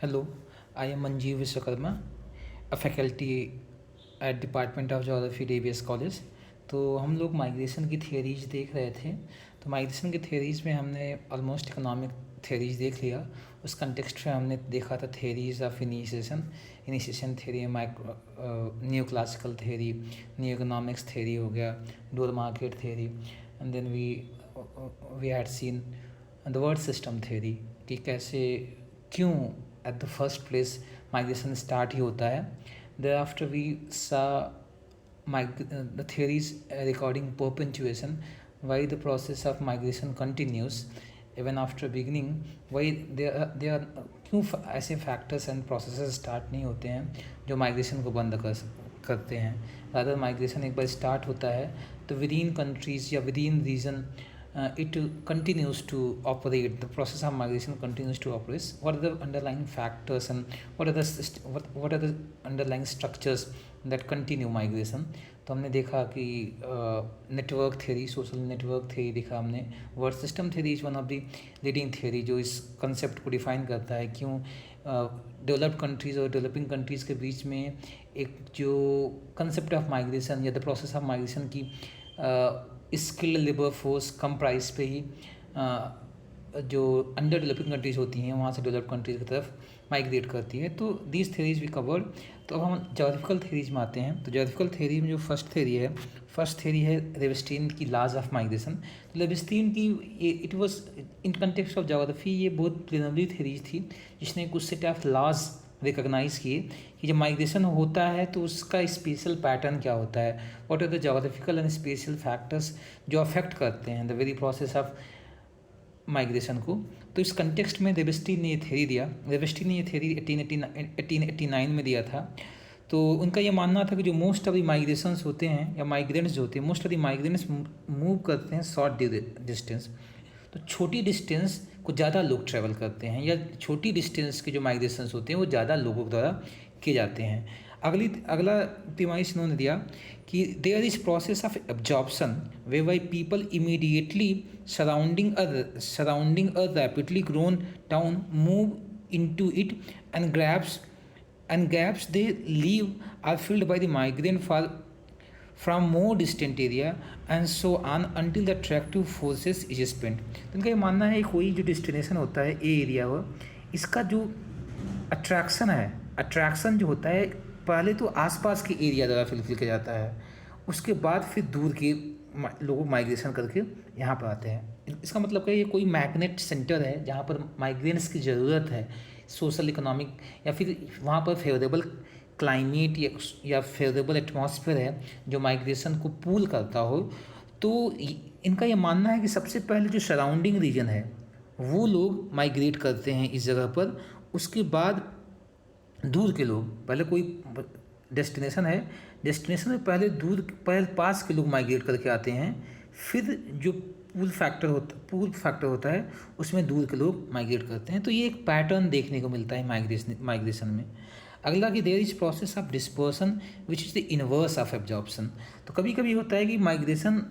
Hello, I am Manjeev Vishwakarma, a faculty at Department of Geography DBS College। तो हम लोग migration की theories देख रहे थे। तो माइग्रेशन की थियरीज में हमने ऑलमोस्ट इकोनॉमिक थियरीज देख लिया। उस कंटेक्स्ट में हमने देखा था theories of initiation theory, new classical theory, new economics theory हो गया, dual market theory, and then we had seen the world system theory कि कैसे क्यों at the first place migration start ही होता है। Thereafter we saw the theories regarding perpetuation, why the process of migration continues even after beginning, why there are क्यों ऐसे factors and processes start नहीं होते हैं जो माइग्रेशन को बंद करते हैं। रादर माइग्रेशन एक बार स्टार्ट होता है तो विद इन कंट्रीज या within region it continues to operate. The process of migration continues to operate. What are the underlying factors and what are the underlying structures that continue migration? तो हमने देखा कि network theory, social network theory देखा हमने। Word system theory is one of the leading theory जो इस concept को define करता है क्यों डेवलप्ड कंट्रीज़ और डेवलपिंग कंट्रीज़ के बीच में एक जो कंसेप्ट ऑफ माइग्रेशन या द प्रोसेस ऑफ माइग्रेशन की स्किल्ड लेबर फोर्स कम प्राइस पे ही जो अंडर डेवलपिंग कंट्रीज होती हैं वहाँ से डेवलप कंट्रीज की तरफ माइग्रेट करती है। तो दीज थेरीज वी कवर्ड। तो अब हम ज्योग्राफिकल थेरीज में आते हैं। तो ज्योग्राफिकल थेरी में जो फर्स्ट थेरी है लेविस्टीन की लॉज ऑफ माइग्रेशन। तो लेविस्टीन की it was in context of geography ये बहुत प्रिलिमिनरी थेरीज थी जिसने कुछ सेट ऑफ लॉज रिकॉग्नाइज़ किए कि जब माइग्रेशन होता है तो उसका स्पेशल पैटर्न क्या होता है, what are the geographical and spatial factors जो अफेक्ट करते हैं the very process of migration को। तो इस कंटेक्स्ट में लेविस्टीन ने ये थ्योरी दिया। लेविस्टीन ने ये थ्योरी 1889 में दिया था। तो उनका ये मानना था कि जो मोस्ट ऑफ द माइग्रेशंस होते हैं या माइग्रेंट्स जो होते हैं, most of the migrants move करते हैं शॉर्ट डिस्टेंस। तो छोटी डिस्टेंस को ज़्यादा लोग ट्रैवल करते हैं या छोटी डिस्टेंस के जो माइग्रेशंस होते हैं वो ज़्यादा लोगों द्वारा किए जाते हैं। अगला तिमाइश इन्होंने दिया कि there is process of absorption whereby people immediately surrounding a rapidly grown town move into it and gaps they leave are filled by the migrant from more distant area and so on until the attractive forces is spent। तो इनका ये मानना है कोई जो destination होता है ए area हो, इसका जो अट्रैक्शन जो होता है पहले तो आसपास के एरिया द्वारा फिल किया जाता है, उसके बाद फिर दूर के लोग माइग्रेशन करके यहाँ पर आते हैं। इसका मतलब क्या है, ये कोई मैग्नेट सेंटर है जहाँ पर माइग्रेंट्स की ज़रूरत है, सोशल इकोनॉमिक या फिर वहाँ पर फेवरेबल क्लाइमेट या फेवरेबल एटमॉस्फेयर है जो माइग्रेशन को पूल करता हो। तो इनका ये मानना है कि सबसे पहले जो सराउंडिंग रीजन है वो लोग माइग्रेट करते हैं इस जगह पर, उसके बाद दूर के लोग, पहले कोई डेस्टिनेशन में पहले पास के लोग माइग्रेट करके आते हैं, फिर जो पूल फैक्टर होता है उसमें दूर के लोग माइग्रेट करते हैं। तो ये एक पैटर्न देखने को मिलता है माइग्रेशन में। अगला कि there is process of dispersion which is the inverse of absorption. तो कभी कभी होता है कि माइग्रेशन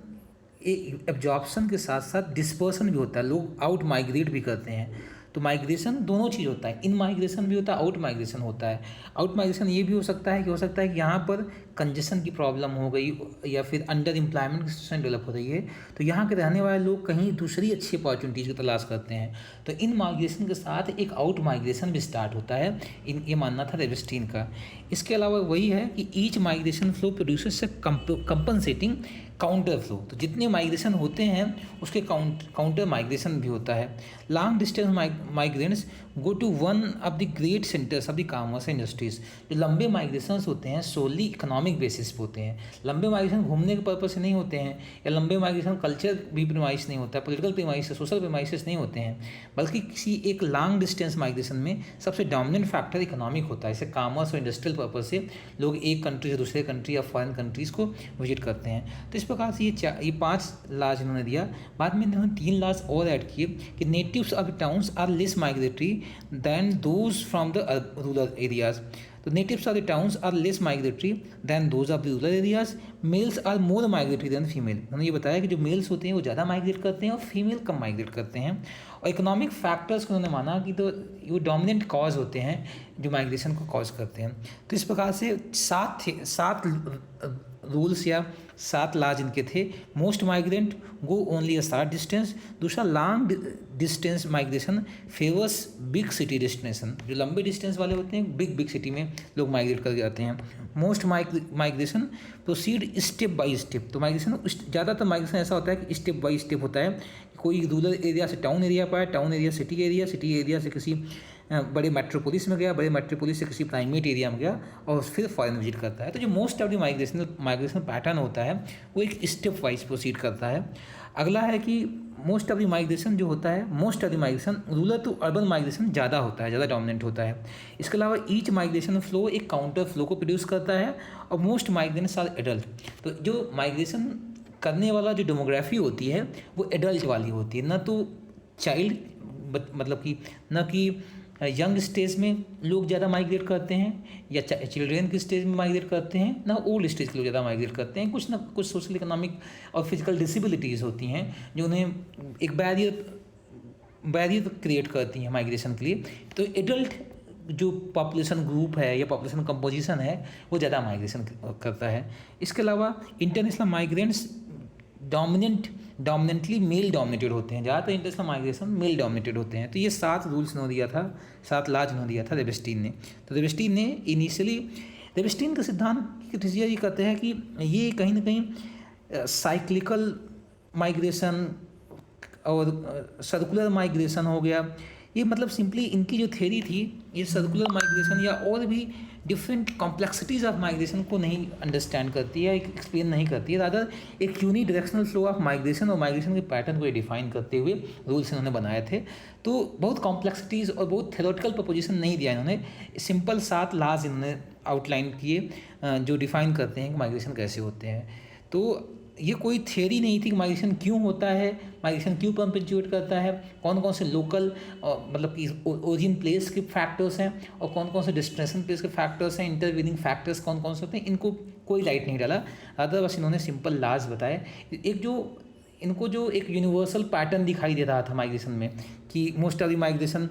एब्जॉर्प्शन के साथ साथ डिस्पर्सन भी होता है, लोग आउट माइग्रेट भी करते हैं। तो माइग्रेशन दोनों चीज़ होता है, इन माइग्रेशन भी होता है, आउट माइग्रेशन होता है। आउट माइग्रेशन ये भी हो सकता है कि यहाँ पर कंजेशन की प्रॉब्लम हो गई या फिर अंडर एम्प्लॉयमेंट की सिचुएशन डेवलप हो रही है, तो यहाँ के रहने वाले लोग कहीं दूसरी अच्छी अपॉर्चुनिटीज़ की तलाश करते हैं। तो इन माइग्रेशन के साथ एक आउट माइग्रेशन भी स्टार्ट होता है, ये मानना था लेविस्टीन का। इसके अलावा वही है कि each migration flow produces compensating counter flow. तो जितने माइग्रेशन होते हैं उसके काउंटर माइग्रेशन भी होता है। Long distance migrants go to one of the great centres of the commerce industries. जो लंबे माइग्रेशंस होते हैं सोली इकोनॉमिक बेसिस पे होते हैं। लंबे माइग्रेशन घूमने के पर्पज से नहीं होते हैं, या लंबे माइग्रेशन कल्चर भी प्रीमाइस नहीं होता है, पॉलिटिकल प्रीमाइस, सोशल प्रीमाइसेस नहीं होते हैं, बल्कि किसी एक लॉन्ग डिस्टेंस माइग्रेशन में सबसे डोमिनेंट फैक्टर इकोनॉमिक होता है। जैसे कॉमर्स और इंडस्ट्रियल पर्पज से लोग एक कंट्री से दूसरे कंट्री या फॉरेन कंट्रीज़ को विजिट करते हैं। तो इस प्रकार से ये 5 लॉज इन्होंने दिया। बाद में इन्होंने 3 लॉज और ऐड किए कि natives of towns are less migratory than those from the rural areas. तो तो natives of the towns are less migratory than those of the rural areas, males are more migratory than female. उन्होंने ये बताया कि जो mails होते हैं वो ज़्यादा माइग्रेट करते हैं और फीमेल कम माइग्रेट करते हैं। और इकोनॉमिक फैक्टर्स को उन्होंने माना कि तो वो डोमिनेंट कॉज होते हैं जो माइग्रेशन को कॉज करते हैं। तो इस प्रकार से सात रूल्स या 7 लाज इनके थे। Most migrant go only a short distance. दूसरा, long distance migration favours big city destination. जो लंबे डिस्टेंस वाले होते हैं बिग सिटी में लोग माइग्रेट कर जाते हैं। Most migration proceed step by step. तो माइग्रेशन ज़्यादातर माइग्रेशन ऐसा होता है कि स्टेप बाय स्टेप होता है। कोई रूरल एरिया से टाउन एरिया पर, टाउन एरिया सिटी एरिया से किसी बड़े मेट्रोपोलिस में गया, बड़े मेट्रोपोलिस से किसी प्राइमेट एरिया में गया और फिर फॉरेन विजिट करता है। तो जो most of the migration pattern होता है वो एक स्टेप वाइज प्रोसीड करता है। अगला है कि मोस्ट ऑफ द माइग्रेशन जो होता है, most of the migration rural to urban migration ज़्यादा होता है, ज़्यादा डोमिनेंट होता है। इसके अलावा ईच माइग्रेशन फ्लो एक काउंटर फ्लो को प्रोड्यूस करता है और मोस्ट माइग्रेंट्स आर एडल्ट। तो जो माइग्रेशन करने वाला जो डेमोग्राफी होती है वो एडल्ट वाली होती है, न तो चाइल्ड, मतलब कि न कि यंग स्टेज में लोग ज़्यादा माइग्रेट करते हैं या चिल्ड्रेन के स्टेज में माइग्रेट करते हैं, ना ओल्ड स्टेज के लोग ज़्यादा माइग्रेट करते हैं। कुछ ना कुछ सोशल इकोनॉमिक और फिजिकल डिसेबिलिटीज़ होती हैं जो उन्हें एक बैरियर क्रिएट करती हैं माइग्रेशन के लिए। तो एडल्ट जो पॉपुलेशन ग्रुप है या पॉपुलेशन कंपोजिशन है वो ज़्यादा माइग्रेशन करता है। इसके अलावा international migrants dominantly male dominated होते हैं। ज़्यादातर इंटरनेशनल माइग्रेशन मेल डोमिनेटेड होते हैं। तो ये 7 रूल्स उन्होंने दिया था, 7 लाज उन्होंने दिया था रेबस्टीन ने। तो रेबस्टीन ने इनिशियली, रेबस्टीन का सिद्धांत कृतिया ये कहते हैं कि ये कहीं ना कहीं साइक्लिकल माइग्रेशन और सर्कुलर माइग्रेशन हो गया। ये मतलब सिंपली इनकी जो थ्योरी थी ये सर्कुलर माइग्रेशन या और भी डिफरेंट कॉम्प्लेक्सिटीज़ ऑफ माइग्रेशन को नहीं अंडरस्टैंड करती है, एक्सप्लेन नहीं करती है। रादर एक unidirectional flow of migration और माइग्रेशन के पैटर्न को डिफाइन करते हुए रूल्स इन्होंने बनाए थे। तो बहुत कॉम्प्लेक्सिटीज़ और बहुत थ्योरेटिकल प्रपोजिशन नहीं दिया इन्होंने, सिंपल 7 लाज इन्होंने आउटलाइन किए जो डिफाइन करते हैं कि माइग्रेशन कैसे होते हैं। तो ये कोई थियरी नहीं थी कि माइग्रेशन क्यों होता है, माइग्रेशन क्यों परपेचुएट करता है, कौन कौन से लोकल मतलब कि ओरिजिन प्लेस के फैक्टर्स हैं और कौन कौन से डेस्टिनेशन प्लेस के फैक्टर्स हैं, इंटरवीनिंग फैक्टर्स कौन कौन से होते हैं, इनको कोई लाइट नहीं डाला। अदर बस इन्होंने सिंपल लाज बताए। इनको जो एक यूनिवर्सल पैटर्न दिखाई दे रहा था माइग्रेशन में कि most of the migration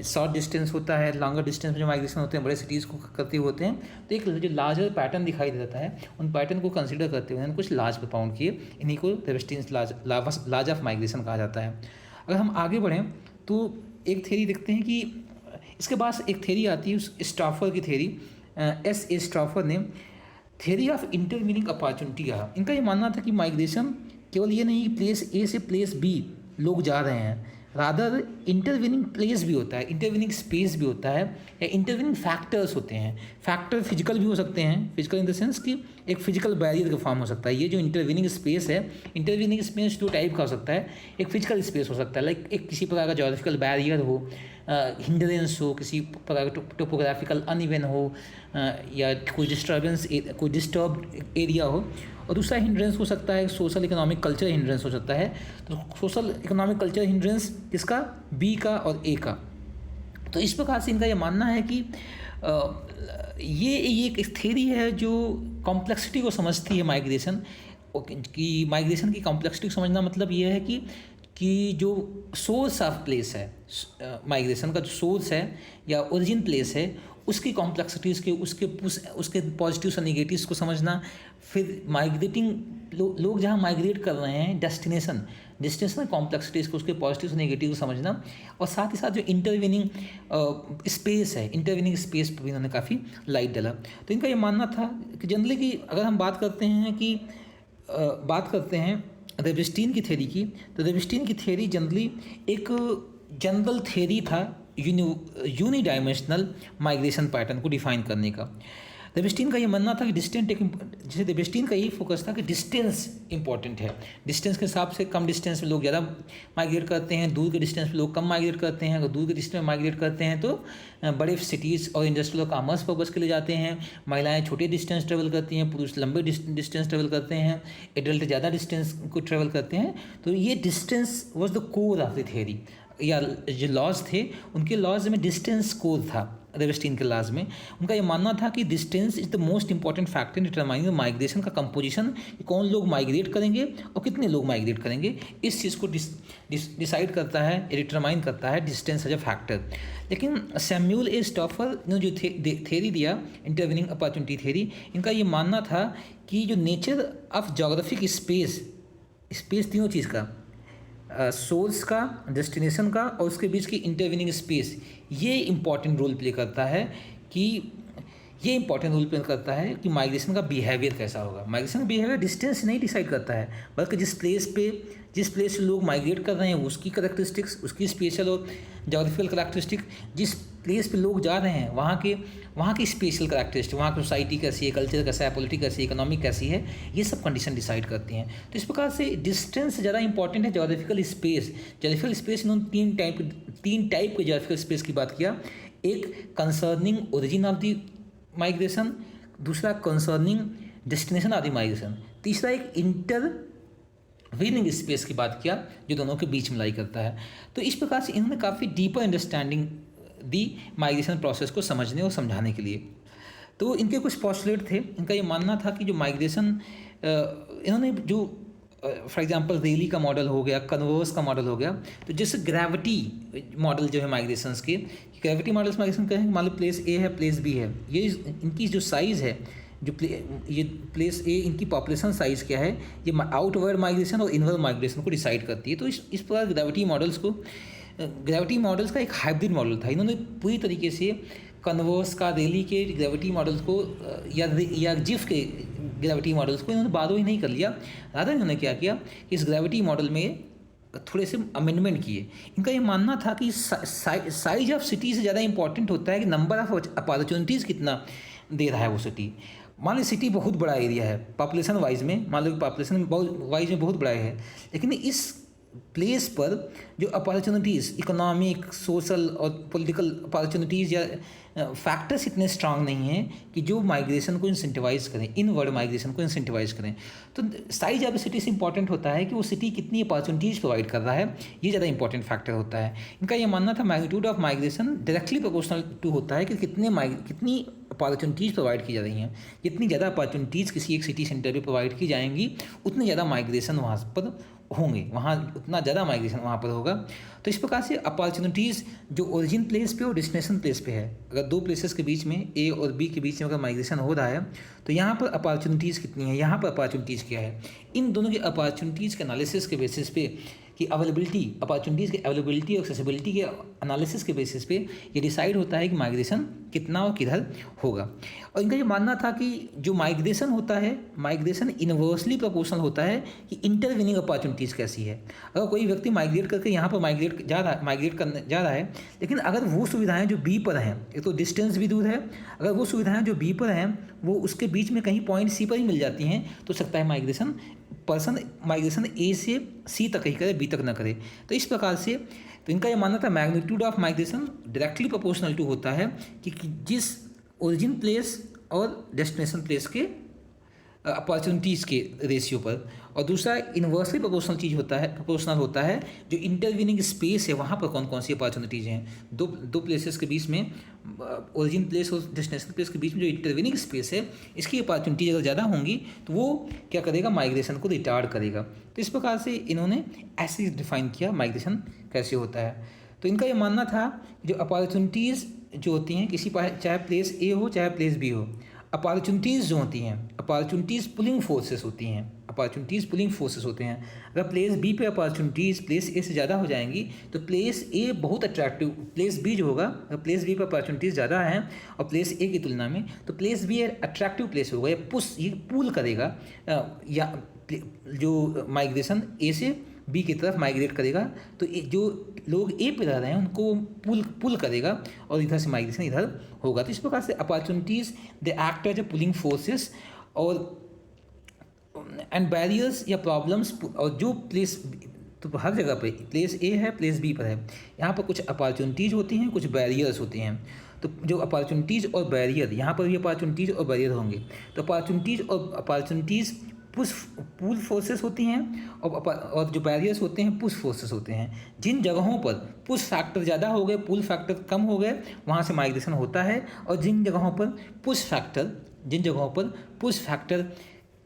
short distance होता है, लॉन्गर डिस्टेंस में जो माइग्रेशन होते हैं बड़े सिटीज़ को करते होते हैं। तो एक जो लार्जर पैटर्न दिखाई देता है उन पैटर्न को कंसिडर करते हुए कुछ लाज प्रपाउंड किए। इन्हीं को रेबस्टीन्स लाज ऑफ माइग्रेशन कहा जाता है। अगर हम आगे बढ़ें तो एक थ्योरी देखते हैं कि इसके बाद एक थ्योरी आती है स्ट्राफर की थ्योरी। S.A. स्ट्राफर ने थ्योरी ऑफ इंटरवीनिंग अपॉर्चुनिटी कहा। इनका ये मानना था कि माइग्रेशन केवल ये नहीं प्लेस ए से प्लेस बी लोग जा रहे हैं, रादर इंटरवीनिंग प्लेस भी होता है, इंटरवीनिंग स्पेस भी होता है या इंटरवीनिंग फैक्टर्स होते हैं। फैक्टर फिजिकल भी हो सकते हैं, फिजिकल इन द सेंस कि एक फिजिकल बैरियर का फॉर्म हो सकता है। ये जो इंटरवीनिंग स्पेस है, इंटरवीनिंग स्पेस 2 टाइप का हो सकता है। एक फिजिकल स्पेस हो सकता है, लाइक एक किसी प्रकार का ज्योग्राफिकल बैरियर हो, हिंड्रेंस हो, किसी प्रकार का टोपोग्राफिकल अनइवन हो या कोई डिस्टर्बेंस, कोई डिस्टर्ब एरिया हो। और दूसरा हिंड्रेंस हो सकता है सोशल इकोनॉमिक कल्चर हिंड्रेंस हो सकता है। तो सोशल इकोनॉमिक कल्चर हिंड्रेंस किसका, बी का और ए का। तो इस प्रकार से इनका ये मानना है कि ये एक थ्योरी है जो कॉम्प्लेक्सिटी को समझती है माइग्रेशन की। माइग्रेशन की कॉम्प्लेक्सिटी को समझना मतलब ये है कि जो सोर्स ऑफ प्लेस है, माइग्रेशन का जो सोर्स है या ओरिजिन प्लेस है, उसकी कॉम्प्लेक्सिटीज़ के उसके पॉजिटिव्स और निगेटिव्स को समझना। फिर माइग्रेटिंग लोग जहाँ माइग्रेट कर रहे हैं डेस्टिनेशन कॉम्प्लेक्सिटीज़ को, उसके पॉजिटिव्स और नेगेटिव को समझना। और साथ ही साथ जो इंटरवीनिंग स्पेस है, इंटरवीनिंग स्पेस पर भी उन्होंने काफ़ी लाइट डाला। तो इनका ये मानना था कि जनरली कि अगर हम बात करते हैं रेबस्टीन की थ्योरी की, तो रेबस्टीन की थ्योरी जनरली एक जनरल थ्योरी था यूनी डायमेंशनल माइग्रेशन पैटर्न को डिफाइन करने का। रेबस्टीन का ये मानना था कि जैसे रेबस्टीन का यही फोकस था कि डिस्टेंस इंपॉर्टेंट है। डिस्टेंस के हिसाब से कम डिस्टेंस में लोग ज़्यादा माइग्रेट करते हैं, दूर के डिस्टेंस में लोग कम माइग्रेट करते हैं। अगर दूर के डिस्टेंस में माइग्रेट करते हैं तो बड़े सिटीज़ और इंडस्ट्रियल और कॉमर्स पर्पज़ के लिए जाते हैं। महिलाएं छोटे डिस्टेंस ट्रेवल करती हैं, पुरुष लंबे डिस्टेंस ट्रेवल करते हैं, एडल्ट ज़्यादा डिस्टेंस को ट्रेवल करते हैं। तो ये distance was the core of the theory, या जो लॉज थे उनके लॉज में डिस्टेंस कोर था। रेवेस्टीन के लाज में। उनका ये मानना था कि distance is the most important factor in determining migration का कंपोजिशन, कि कौन लोग माइग्रेट करेंगे और कितने लोग माइग्रेट करेंगे, इस चीज़ को डिसाइड करता है, डिटरमाइन करता है डिस्टेंस एज अ फैक्टर। लेकिन सैम्यूल ए स्टॉफर ने जो थेरी दिया, इंटरवीनिंग अपॉर्चुनिटी थेरी, इनका ये मानना था कि जो नेचर ऑफ जोग्राफिक स्पेस तीनों चीज़ का, सोर्स का, डेस्टिनेशन का और उसके बीच की इंटरवीनिंग स्पेस, ये इंपॉर्टेंट रोल प्ले करता है कि माइग्रेशन का बिहेवियर कैसा होगा। माइग्रेशन का बिहेवियर डिस्टेंस नहीं डिसाइड करता है, बल्कि जिस प्लेस से लोग माइग्रेट कर रहे हैं उसकी करैक्टरिस्टिक्स, उसकी स्पेशल और जोग्राफिकल करैक्टरिस्टिक, जिस प्लेस पे लोग जा रहे हैं वहाँ की स्पेशल करैक्टरिस्टिक, वहाँ की सोसाइटी कैसी है, कल्चर कैसा है, पॉलिटिक्स कैसी है, इकोनॉमिक कैसी है, ये सब कंडीशन डिसाइड करती हैं। तो इस प्रकार से डिस्टेंस ज़्यादा इंपॉर्टेंट है जोग्राफिकल स्पेस। इन्होंने तीन टाइप के जोग्राफिकल स्पेस की बात किया। एक concerning origin of the migration, दूसरा concerning destination of the migration, तीसरा एक इंटरवीनिंग स्पेस की बात किया जो दोनों के बीच में लाई करता है। तो इस प्रकार से इन्होंने काफ़ी डीपर अंडरस्टैंडिंग दी माइग्रेशन प्रोसेस को समझने और समझाने के लिए। तो इनके कुछ पॉस्टुलेट थे। इनका ये मानना था कि जो माइग्रेशन, इन्होंने जो फॉर एग्जांपल रेली का मॉडल हो गया, कन्वर्स का मॉडल हो गया, तो जैसे ग्रेविटी मॉडल जो है माइग्रेशंस के, ग्रेविटी मॉडल्स माइग्रेशन क्या है, मान लो प्लेस ए है, प्लेस बी है, ये इनकी जो साइज़ है, ये प्लेस ए, इनकी पॉपुलेशन साइज़ क्या है, ये आउटवर्ड माइग्रेशन और इनवर्ड माइग्रेशन को डिसाइड करती है। तो इस प्रकार ग्रेविटी मॉडल्स का एक हाइब्रिड मॉडल था। इन्होंने पूरी तरीके से कन्वर्स का, रेली के ग्रेविटी मॉडल्स को या जिफ के ग्रेविटी मॉडल्स को इन्होंने बारो ही नहीं कर लिया। रादर इन्होंने क्या किया कि इस ग्रेविटी मॉडल में थोड़े से अमेंडमेंट किए। इनका ये मानना था कि साइज ऑफ सिटी से ज़्यादा इंपॉर्टेंट होता है कि नंबर ऑफ अपॉर्चुनिटीज़ कितना दे रहा है वो सिटी। मान लो सिटी बहुत बड़ा एरिया है पॉपुलेशन वाइज में, मान लो पॉपुलेशन वाइज में बहुत बड़ा है, लेकिन इस प्लेस पर जो अपॉर्चुनिटीज़, इकोनॉमिक, सोशल और पॉलिटिकल अपॉर्चुनिटीज़ या फैक्टर्स इतने स्ट्रांग नहीं हैं कि जो माइग्रेशन को इंसेंटिवाइज करें, इनवर्ड माइग्रेशन को इंसेंटिवाइज करें। तो साइज ऑफ सिटी से इंपॉर्टेंट होता है कि वो सिटी कितनी अपॉर्चुनिटीज़ प्रोवाइड कर रहा है, ये ज़्यादा इंपॉर्टेंट फैक्टर होता है। इनका ये मानना था magnitude of migration directly proportional to होता है कि कितनी अपॉर्चुनिटीज़ प्रोवाइड की जा रही हैं। जितनी ज़्यादा अपॉर्चुनिटीज़ किसी एक सिटी सेंटर पर प्रोवाइड की जाएंगी, उतनी ज़्यादा माइग्रेशन वहाँ पर होंगे, वहाँ उतना ज़्यादा माइग्रेशन वहाँ पर होगा। तो इस प्रकार से अपॉर्चुनिटीज़ जो ओरिजिन प्लेस पे और डेस्टिनेशन प्लेस पे है, अगर दो प्लेसेस के बीच में, ए और बी के बीच में अगर माइग्रेशन हो रहा है, तो यहाँ पर अपॉर्चुनिटीज़ कितनी है, यहाँ पर अपॉर्चुनिटीज़ क्या है, इन दोनों की अपॉर्चुनिटीज़ के एनालिसिस के बेसिस पे कि अवेलेबिलिटी, अपॉर्चुनिटीज़ की अवेलेबिलिटी और एक्सेसिबिलिटी के एनालिसिस के बेसिस पे ये डिसाइड होता है कि माइग्रेशन कितना और किधर होगा। और इनका ये मानना था कि जो माइग्रेशन होता है, माइग्रेशन इनवर्सली प्रोपोर्शनल होता है कि इंटरवीनिंग अपॉर्चुनिटीज़ कैसी है। अगर कोई व्यक्ति माइग्रेट करके यहाँ पर माइग्रेट करने जा रहा है, लेकिन अगर वो सुविधाएँ जो बी पर हैं, एक तो डिस्टेंस भी दूर है, अगर वो सुविधाएँ जो बी पर हैं वो उसके बीच में कहीं पॉइंट सी पर ही मिल जाती हैं, तो सकता है माइग्रेशन ए से सी तक ही करे, बी तक ना करे। तो इस प्रकार से तो इनका ये मानना था magnitude of migration directly proportional to होता है कि जिस ओरिजिन प्लेस और डेस्टिनेशन प्लेस के अपॉर्चुनिटीज़ के रेशियो पर, और दूसरा इन्वर्सली प्रोपोर्शनल होता है जो इंटरवीनिंग स्पेस है, वहाँ पर कौन कौन सी अपॉर्चुनिटीज़ हैं। दो प्लेसेस के बीच में, ओरिजिन प्लेस और डेस्टिनेशन प्लेस के बीच में जो इंटरवीनिंग स्पेस है, इसकी अपॉर्चुनिटीज अगर ज़्यादा होंगी तो वो क्या करेगा, माइग्रेशन को रिटार्ड करेगा। तो इस प्रकार से इन्होंने ऐसे डिफाइन किया माइग्रेशन कैसे होता है। तो इनका ये मानना था जो अपॉर्चुनिटीज़ जो होती हैं किसी चाहे प्लेस ए हो चाहे प्लेस बी हो, अपॉर्चुनिटीज़ जो होती हैं, अपॉर्चुनिटीज़ पुलिंग फोर्सेस होती हैं, अगर प्लेस बी पे अपॉर्चुनिटीज़ प्लेस ए से ज़्यादा हो जाएंगी तो प्लेस ए बहुत अट्रैक्टिव, प्लेस बी जो होगा, अगर प्लेस बी पे अपॉर्चुनिटीज़ ज़्यादा हैं और प्लेस ए की तुलना में, तो प्लेस बी अट्रैक्टिव प्लेस होगा, ये पुल करेगा या जो माइग्रेशन ए से बी की तरफ माइग्रेट करेगा। तो जो लोग ए पे रह रहे हैं उनको पुल करेगा और इधर से माइग्रेशन इधर होगा। तो इस प्रकार से opportunities they act as a pulling forces और एंड बैरियर्स या प्रॉब्लम्स, और जो प्लेस, तो हर जगह पे प्लेस ए है, प्लेस बी पर है, यहाँ पर कुछ अपॉर्चुनिटीज़ होती हैं, कुछ बैरियर्स होते हैं। तो जो अपॉर्चुनिटीज़ और बैरियर, यहाँ पर भी अपॉर्चुनिटीज़ और बैरियर होंगे। तो अपॉर्चुनिटीज़ पुश पुल फोर्सेस होती हैं और जो बैरियर्स होते हैं पुश फोर्सेस होते हैं। जिन जगहों पर पुश फैक्टर ज़्यादा हो गए, पुल फैक्टर कम हो गए, वहाँ से माइग्रेशन होता है। और जिन जगहों पर पुश फैक्टर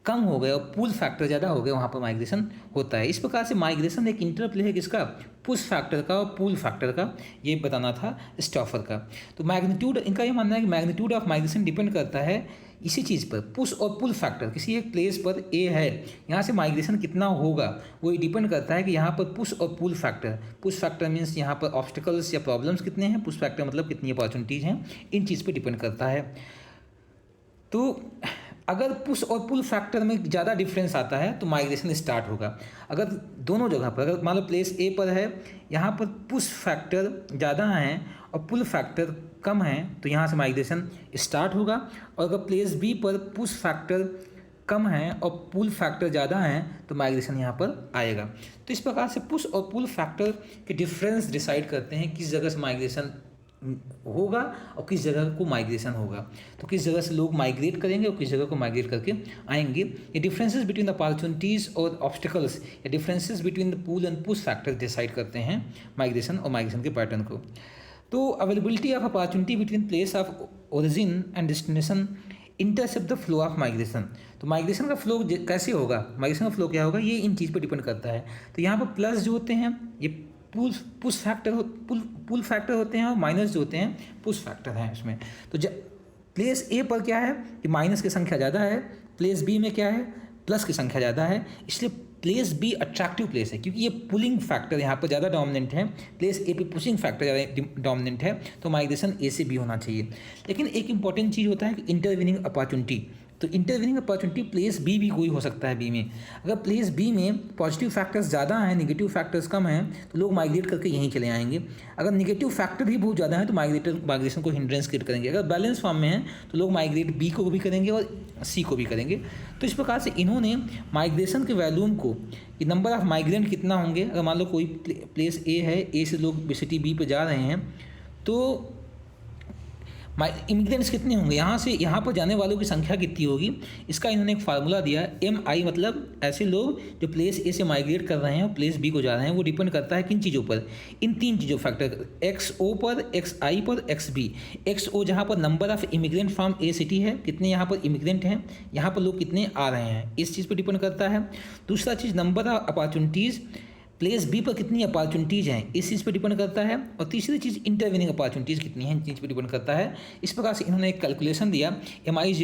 कम हो गए और पुल फैक्टर ज़्यादा हो गए, वहाँ पर माइग्रेशन होता है। इस प्रकार से माइग्रेशन एक इंटरप्ले है किसका, पुश फैक्टर का और पुल फैक्टर का, ये बताना था स्टॉफर का। तो मैग्नीट्यूड, इनका ये मानना है कि मैग्नीट्यूड ऑफ माइग्रेशन डिपेंड करता है इसी चीज़ पर, पुश और पुल फैक्टर। किसी एक प्लेस पर ए है, यहाँ से माइग्रेशन कितना होगा वो डिपेंड करता है कि यहाँ पर पुश और pull factor. Push factor means यहाँ पर ऑब्स्टिकल्स या प्रॉब्लम्स कितने हैं, पुश फैक्टर मतलब कितनी अपॉर्चुनिटीज़ हैं, इन चीज़ पर डिपेंड करता है। तो अगर पुश और पुल फैक्टर में ज़्यादा डिफरेंस आता है तो माइग्रेशन स्टार्ट होगा। अगर दोनों जगह पर, अगर मान लो प्लेस ए पर है, यहाँ पर पुश फैक्टर ज़्यादा हैं और पुल फैक्टर कम हैं, तो यहाँ से माइग्रेशन स्टार्ट होगा। और अगर प्लेस बी पर पुश फैक्टर कम हैं और पुल फैक्टर ज़्यादा हैं, तो माइग्रेशन यहाँ पर आएगा। तो इस प्रकार से पुश और पुल फैक्टर के डिफरेंस डिसाइड करते हैं किस जगह से माइग्रेशन होगा और किस जगह को माइग्रेशन होगा। तो किस जगह से लोग माइग्रेट करेंगे और किस जगह को माइग्रेट करके आएंगे। ये डिफरेंसेस बिटवीन द अपॉर्चुनिटीज़ और ऑब्स्टिकल्स या differences between the pull and push factor decide करते हैं माइग्रेशन और माइग्रेशन के पैटर्न को। तो availability of opportunity between place of origin and destination intercept the flow of migration. तो माइग्रेशन का फ्लो कैसे होगा, माइग्रेशन का फ्लो क्या होगा, ये इन चीज़ पर डिपेंड करता है। तो यहाँ पर प्लस जो होते हैं ये पुल फैक्टर होते हैं और माइनस जो होते हैं पुश फैक्टर हैं इसमें। तो प्लेस ए पर क्या है कि माइनस की संख्या ज़्यादा है, प्लेस बी में क्या है प्लस की संख्या ज़्यादा है, इसलिए प्लेस बी अट्रैक्टिव प्लेस है क्योंकि ये पुलिंग फैक्टर यहाँ पर ज़्यादा डोमिनेंट है। प्लेस ए पे पुशिंग फैक्टर ज़्यादा डोमिनेंट है, तो माइग्रेशन ए से बी होना चाहिए। लेकिन एक इंपॉर्टेंट चीज़ होता है कि इंटरविनिंग अपॉर्चुनिटी। तो इंटरविनिंग अपॉर्चुनिटी प्लेस बी भी कोई हो सकता है बी में। अगर प्लेस बी में पॉजिटिव फैक्टर्स ज़्यादा हैं, नेगेटिव फैक्टर्स कम हैं, तो लोग माइग्रेट करके यहीं चले आएंगे। अगर नेगेटिव फैक्टर भी बहुत ज़्यादा है तो माइग्रेशन को हिंड्रेंस क्रिएट करेंगे। अगर बैलेंस फॉर्म में है तो लोग माइग्रेट बी को भी करेंगे और सी को भी करेंगे। तो इस प्रकार से इन्होंने माइग्रेशन के वैल्यूम को, कि नंबर ऑफ माइग्रेंट कितना होंगे, अगर मान लो कोई प्लेस ए है, ए से लोग सिटी बी पे जा रहे हैं, तो इमिग्रेंट्स कितने होंगे, यहाँ से यहाँ पर जाने वालों की संख्या कितनी होगी, इसका इन्होंने एक फार्मूला दिया है। MI मतलब ऐसे लोग जो प्लेस ए से माइग्रेट कर रहे हैं और प्लेस बी को जा रहे हैं, वो डिपेंड करता है किन चीज़ों पर, इन तीन चीज़ों फैक्टर, XO पर, XI पर, XB। XO जहाँ पर number of immigrant from A city है, कितने यहाँ पर इमिग्रेंट हैं, यहाँ पर लोग कितने आ रहे हैं, इस चीज़ पर डिपेंड करता है। दूसरा चीज़ number of opportunities, place B पर कितनी अपॉर्चुनिटीज़ हैं, इस चीज़ पर डिपेंड करता है। और तीसरी चीज़ इंटरविनिंग अपॉर्चुनिटीज़ कितनी हैं, इन चीज़ पर डिपेंड करता है। इस प्रकार से इन्होंने एक कैलकुलेशन दिया, MI =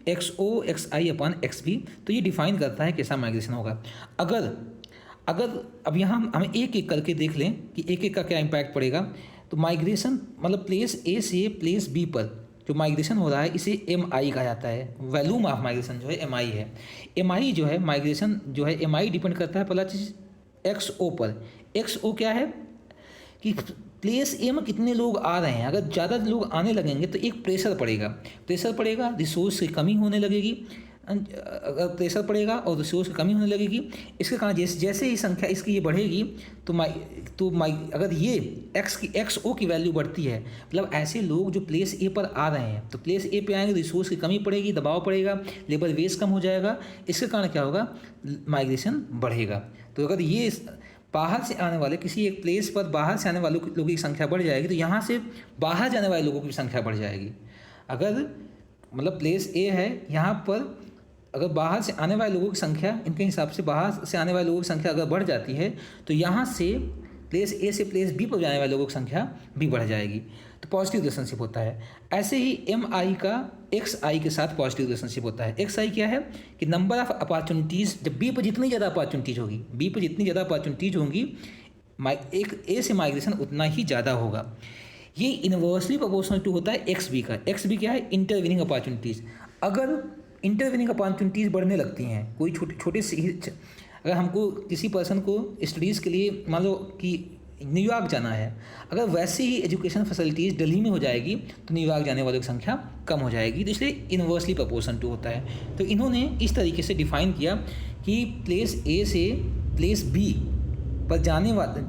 XO XI/XB। तो ये डिफाइन करता है कैसा माइग्रेशन होगा। अगर अब यहाँ हम एक एक करके देख लें कि एक एक का क्या इम्पैक्ट पड़ेगा। तो माइग्रेशन मतलब प्लेस ए से प्लेस बी पर जो माइग्रेशन हो रहा है, इसे MI कहा जाता है। वैल्यूम ऑफ माइग्रेशन जो है MI है। MI जो है माइग्रेशन जो है, MI डिपेंड करता है पहला चीज़ XO पर। XO क्या है कि प्लेस ए में कितने लोग आ रहे हैं। अगर ज़्यादा लोग आने लगेंगे तो एक प्रेशर पड़ेगा, रिसोर्स की कमी होने लगेगी। अगर प्रेशर पड़ेगा और रिसोर्स की कमी होने लगेगी, इसके कारण जैसे ही संख्या इसकी ये बढ़ेगी तो अगर ये XO की वैल्यू बढ़ती है, मतलब ऐसे लोग जो प्लेस ए पर आ रहे हैं, तो प्लेस ए पे आएंगे, रिसोर्स की कमी पड़ेगी, दबाव पड़ेगा, लेबर वेस्ट कम हो जाएगा, इसके कारण क्या होगा, माइग्रेशन बढ़ेगा। तो अगर ये बाहर से आने वाले, किसी एक प्लेस पर बाहर से आने वालों लोगों की संख्या बढ़ जाएगी, तो यहाँ से बाहर जाने वाले लोगों की संख्या बढ़ जाएगी। अगर मतलब प्लेस ए है, यहाँ पर अगर बाहर से आने वाले लोगों की संख्या, इनके हिसाब से बाहर से आने वाले लोगों की संख्या अगर बढ़ जाती है, तो यहाँ से प्लेस ए से प्लेस बी पर जाने वाले लोगों की संख्या भी बढ़ जाएगी। तो पॉजिटिव रिलेशनशिप होता है। ऐसे ही MI का XI के साथ पॉजिटिव रिलेशनशिप होता है। XI क्या है कि नंबर ऑफ अपॉर्चुनिटीज़, जब बी पर जितनी ज़्यादा अपॉर्चुनिटीज़ होंगी, एक ए से माइग्रेशन उतना ही ज़्यादा होगा। ये इनवर्सली प्रोपोर्शनल टू होता है XB का। XB क्या है, इंटरविनिंग अपॉर्चुनिटीज़। अगर इंटरविनिंग अपॉर्चुनिटीज़ बढ़ने लगती हैं, कोई छोटे से, अगर हमको किसी पर्सन को स्टडीज़ के लिए मान लो कि न्यूयॉर्क जाना है, अगर वैसे ही एजुकेशन फैसिलिटीज़ दिल्ली में हो जाएगी तो न्यूयॉर्क जाने वालों की संख्या कम हो जाएगी। तो इसलिए इनवर्सली प्रोपोर्शन टू होता है। तो इन्होंने इस तरीके से डिफ़ाइन किया कि प्लेस ए से प्लेस बी पर जाने वाले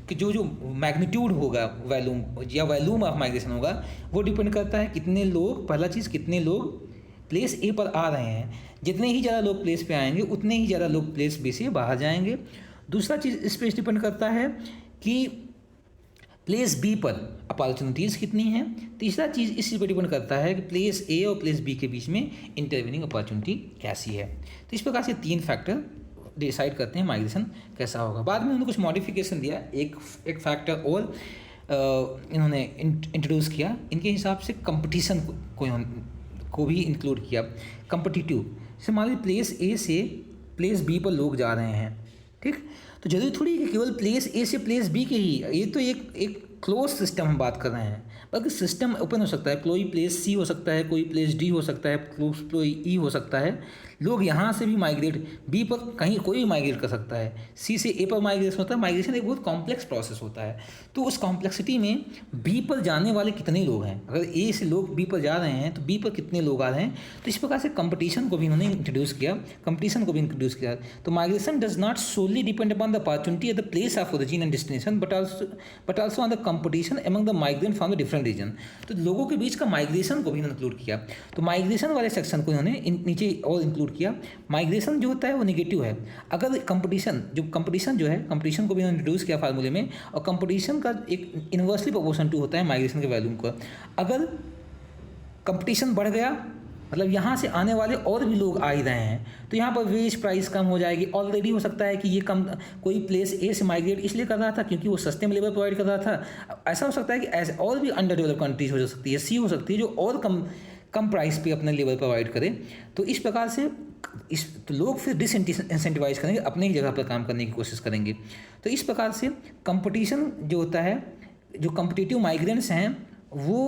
कि जो मैग्नीट्यूड होगा, वैल्यूम ऑफ माइग्रेशन होगा, वो डिपेंड करता है कितने लोग, पहला चीज़ कितने लोग प्लेस ए पर आ रहे हैं, जितने ही ज़्यादा लोग प्लेस पे आएंगे उतने ही ज़्यादा लोग प्लेस बी से बाहर जाएंगे। दूसरा चीज़ इस पर डिपेंड करता है कि प्लेस बी पर अपॉर्चुनिटीज़ कितनी हैं। तीसरा चीज़ इस चीज़ पर डिपेंड करता है कि प्लेस ए और प्लेस बी के बीच में इंटरवेनिंग अपॉर्चुनिटी कैसी है। तो इस प्रकार से 3 फैक्टर डिसाइड करते हैं माइग्रेशन कैसा होगा। बाद में उन्होंने कुछ मॉडिफिकेशन दिया, एक फैक्टर और इन्होंने इंट्रोड्यूस किया। इनके हिसाब से कंपटीशन को भी इंक्लूड किया। कम्पटिटिव, जैसे मान लीजिए प्लेस ए से प्लेस बी पर लोग जा रहे हैं, ठीक, तो जरूरी थोड़ी कि केवल प्लेस ए से प्लेस बी के ही, ये तो एक क्लोज सिस्टम हम बात कर रहे हैं, बल्कि सिस्टम ओपन हो सकता है। कोई प्लेस सी हो सकता है, कोई प्लेस डी हो सकता है, कोई ई हो सकता है। लोग यहाँ से भी माइग्रेट बी पर कहीं कोई भी माइग्रेट कर सकता है, सी से ए पर माइग्रेशन होता है। माइग्रेशन एक बहुत कॉम्प्लेक्स प्रोसेस होता है। तो उस कॉम्प्लेक्सिटी में बी पर जाने वाले कितने लोग हैं, अगर ए से लोग बी पर जा रहे हैं तो बी पर कितने लोग आ रहे हैं। तो इस प्रकार से कंपटीशन को भी इन्होंने इंट्रोड्यूस किया। तो migration does not solely depend upon the opportunity at the place of origin and destination but also on the competition among the migrant from the different region. तो लोगों के बीच का माइग्रेशन को भी इंक्लूड किया। तो माइग्रेशन वाले सेक्शन को इन्होंने नीचे और इंक्लूड किया। माइग्रेशन जो होता है वो नेगेटिव है। अगर कंपटीशन जो है कंपटीशन को भी इन्होंने इंट्रोड्यूस किया फार्मूले में, और कंपटीशन का एक इन्वर्सली प्रोपोर्शन टू होता है माइग्रेशन के वैल्यूम का। अगर कंपटीशन बढ़ गया, मतलब यहाँ से आने वाले और भी लोग आ ही रहे हैं, तो यहाँ पर वेज प्राइस कम हो जाएगी। ऑलरेडी हो सकता है कि ये कम, कोई प्लेस ए से माइग्रेट इसलिए कर रहा था क्योंकि वो सस्ते में लेबर प्रोवाइड कर रहा था। ऐसा हो सकता है कि ऐसे और भी अंडर डेवलप कंट्रीज हो सकती है, सी हो सकती है, जो और कम प्राइस पे अपने लेबर प्रोवाइड करे। तो इस प्रकार से तो लोग फिर डिसइंसेंटिवाइज करेंगे, अपने ही जगह पर काम करने की कोशिश करेंगे। तो इस प्रकार से कंपटीशन जो होता है, जो कम्पिटिटिव माइग्रेंट्स हैं वो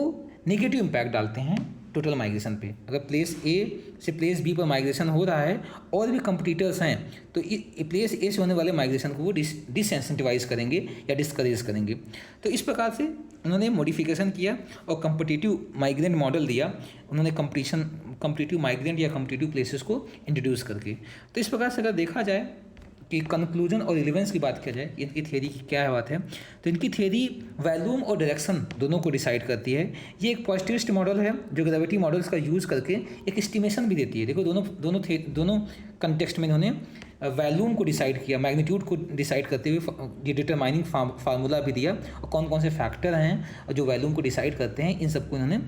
नेगेटिव इम्पैक्ट डालते हैं टोटल माइग्रेशन पे। अगर प्लेस ए से प्लेस बी पर माइग्रेशन हो रहा है और भी कंपटीटर्स हैं, तो प्लेस ए से होने वाले माइग्रेशन को वो डिसइंसेंटिवाइज करेंगे या डिस्करेज करेंगे। तो इस प्रकार से उन्होंने मॉडिफिकेशन किया और कम्पिटिटिव माइग्रेंट मॉडल दिया उन्होंने कम्पिटिटिव माइग्रेंट या कम्पिटिटिव प्लेसेस को इंट्रोड्यूस करके। तो इस प्रकार से अगर देखा जाए कि कंक्लूजन और रिलेवेंस की बात किया जाए, इनकी थ्योरी की क्या बात है, तो इनकी थ्योरी वैल्यूम और डायरेक्शन दोनों को डिसाइड करती है। ये एक पॉजिटिविस्ट मॉडल है जो ग्रेविटी मॉडल्स का यूज़ करके एक एस्टिमेशन भी देती है। देखो दोनों कंटेक्स्ट में इन्होंने वैल्यूम को डिसाइड किया, मैग्नीट्यूड को डिसाइड करते हुए ये डिटरमाइनिंग फार्मूला भी दिया, और कौन कौन से फैक्टर हैं जो वैल्यूम को डिसाइड करते हैं, इन सबको इन्होंने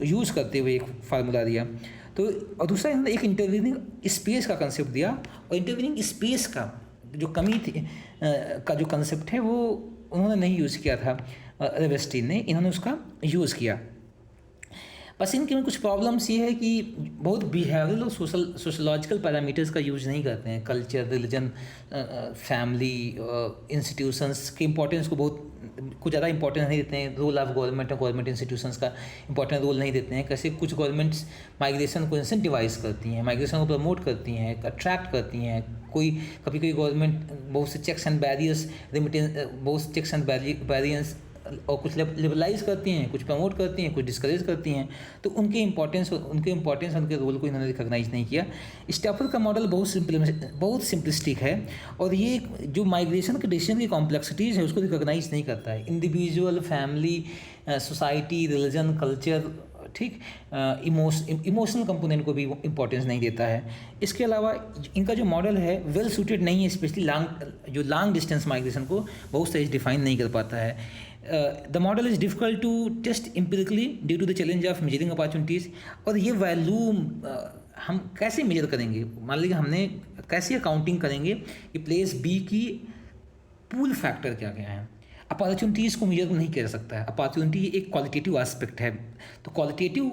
यूज़ करते हुए एक फार्मूला दिया। तो और दूसरा इन्होंने एक इंटरवीनिंग स्पेस का कंसेप्ट दिया, और इंटरवीनिंग स्पेस का जो कमी थी का जो कंसेप्ट है वो उन्होंने नहीं यूज़ किया था रेवेस्टीन ने, इन्होंने उसका यूज़ किया। बस इनके में कुछ प्रॉब्लम्स ये है कि बहुत बिहेवियरल और सोशलॉजिकल पैरामीटर्स का यूज़ नहीं करते हैं। कल्चर, रिलीजन, फैमिली, इंस्टीट्यूशंस के इंपॉर्टेंस को कुछ ज़्यादा इंपॉर्टेंस नहीं देते हैं। रोल ऑफ गवर्नमेंट और गवर्नमेंट इंस्टीट्यूशंस का इंपॉर्टेंट रोल नहीं देते हैं। कैसे कुछ गवर्नमेंट्स माइग्रेशन को इंसेंटिवाइज करती हैं, माइग्रेशन को प्रमोट करती हैं, अट्रैक्ट करती हैं। कभी गवर्नमेंट बहुत से चेक्स एंड बैरियर्स, बहुत से चेक्स एंड बैरियर्स और कुछ लिबरलाइज करती हैं, कुछ प्रमोट करती हैं, कुछ डिस्करेज करती हैं। तो उनके इंपॉर्टेंस उनके रोल को इन्होंने रिकॉग्नाइज नहीं किया। स्टैफर्ड का मॉडल बहुत सिंपलिस्टिक है, और ये जो माइग्रेशन के डिसीजन की कॉम्प्लेक्सिटीज़ है उसको रिकॉग्नाइज नहीं करता है। Individual, family, society, religion, culture, ठीक, इमोशनल कंपोनेंट को भी इंपॉर्टेंस नहीं देता है। इसके अलावा इनका जो मॉडल है वेल सूटेड नहीं है, स्पेशली लॉन्ग डिस्टेंस माइग्रेशन को बहुत सही डिफाइन नहीं कर पाता है। The model is difficult to test empirically due to the challenge of measuring opportunities. और ये वैल्यूम हम कैसे मेजर करेंगे, मान लीजिए हमने कैसे अकाउंटिंग करेंगे कि प्लेस बी की पूल फैक्टर क्या क्या है। अपॉर्चुनिटीज़ को मेजर नहीं किया जा सकता है। अपॉर्चुनिटी एक क्वालिटेटिव एस्पेक्ट है, तो क्वालिटेटिव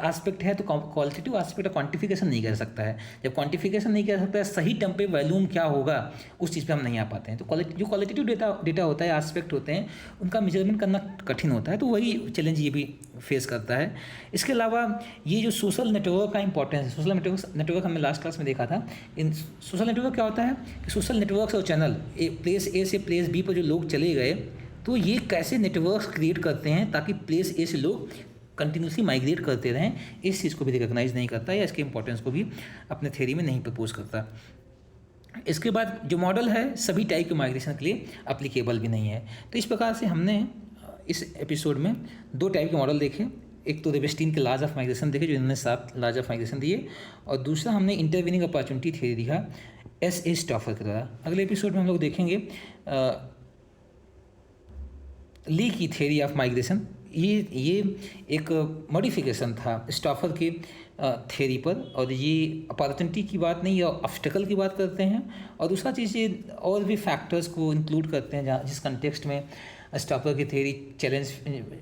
एस्पेक्ट है तो क्वालिटेटिव एस्पेक्ट क्वांटिफिकेशन नहीं कर सकता है। जब क्वांटिफिकेशन नहीं कर सकता है, सही टर्म पे वैल्यूम क्या होगा उस चीज़ पे हम नहीं आ पाते हैं। तो जो क्वालिटेटिव डेटा होता है, एस्पेक्ट होते हैं, उनका मेजरमेंट करना कठिन होता है। तो वही चैलेंज ये भी फेस करता है। इसके अलावा ये जो सोशल नेटवर्क का इंपॉर्टेंस है, सोशल नेटवर्क हमने लास्ट क्लास में देखा था। इन सोशल नेटवर्क क्या होता है कि सोशल नेटवर्क और चैनल, प्लेस ए से प्लेस बी पर जो लोग चले गए, तो ये कैसे नेटवर्क्स क्रिएट करते हैं ताकि प्लेस ए से लोग कंटिन्यूसली माइग्रेट करते रहें, इस चीज़ को भी रिकॉग्नाइज नहीं करता या इसके इंपॉर्टेंस को भी अपने थ्योरी में नहीं प्रपोज करता। इसके बाद जो मॉडल है सभी टाइप के माइग्रेशन के लिए अप्लीकेबल भी नहीं है। तो इस प्रकार से हमने इस एपिसोड में 2 टाइप के मॉडल देखे, एक तो रेबस्टीन के लाज ऑफ माइग्रेशन देखे, जो इन्होंने 7 लाज ऑफ माइग्रेशन दिए, और दूसरा हमने इंटरवीनिंग अपॉर्चुनिटी थ्योरी दिखा S.A. स्टॉफर के द्वारा। अगले एपिसोड में हम लोग देखेंगे ली की थ्योरी ऑफ माइग्रेशन। ये एक मॉडिफिकेशन था स्टॉफर के थ्योरी पर, और ये अपॉर्चुनिटी की बात नहीं, ये ऑब्स्टेकल की बात करते हैं। और दूसरा चीज़, ये और भी फैक्टर्स को इंक्लूड करते हैं जहाँ जिस कंटेक्स्ट में स्टॉफर की थ्योरी चैलेंज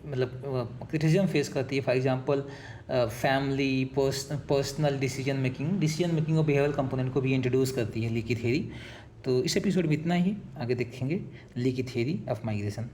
मतलब क्रिटिसिज्म फेस करती है। For example family, personal decision making और बिहेवियरल कंपोनेंट को भी इंट्रोड्यूस करती है ली की थ्योरी। तो इस एपिसोड में इतना ही, आगे देखेंगे ली की थ्योरी ऑफ माइग्रेशन।